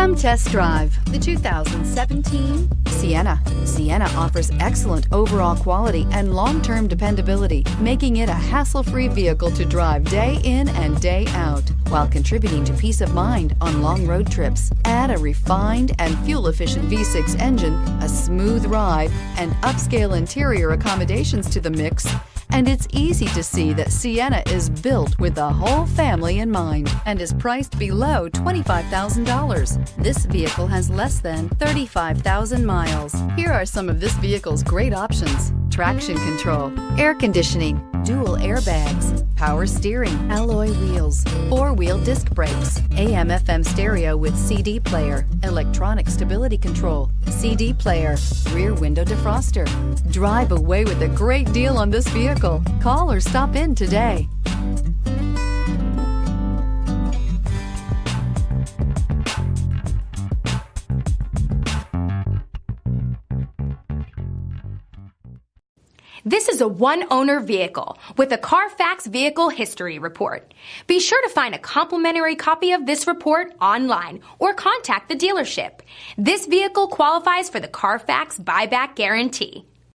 Come test drive the 2017 Sienna. Sienna offers excellent overall quality and long-term dependability, making it a hassle-free vehicle to drive day in and day out, while contributing to peace of mind on long road trips. Add a refined and fuel-efficient V6 engine, a smooth ride, and upscale interior accommodations to the mix, and it's easy to see that Sienna is built with the whole family in mind and is priced below $25,000. This vehicle has less than 35,000 miles. Here are some of this vehicle's great options: traction control, air conditioning, dual airbags, power steering, alloy wheels, four-wheel disc brakes, AM/FM stereo with CD player, electronic stability control, CD player, rear window defroster. Drive away with a great deal on this vehicle. Call or stop in today. This is a one-owner vehicle with a Carfax Vehicle History Report. Be sure to find a complimentary copy of this report online or contact the dealership. This vehicle qualifies for the Carfax Buyback Guarantee.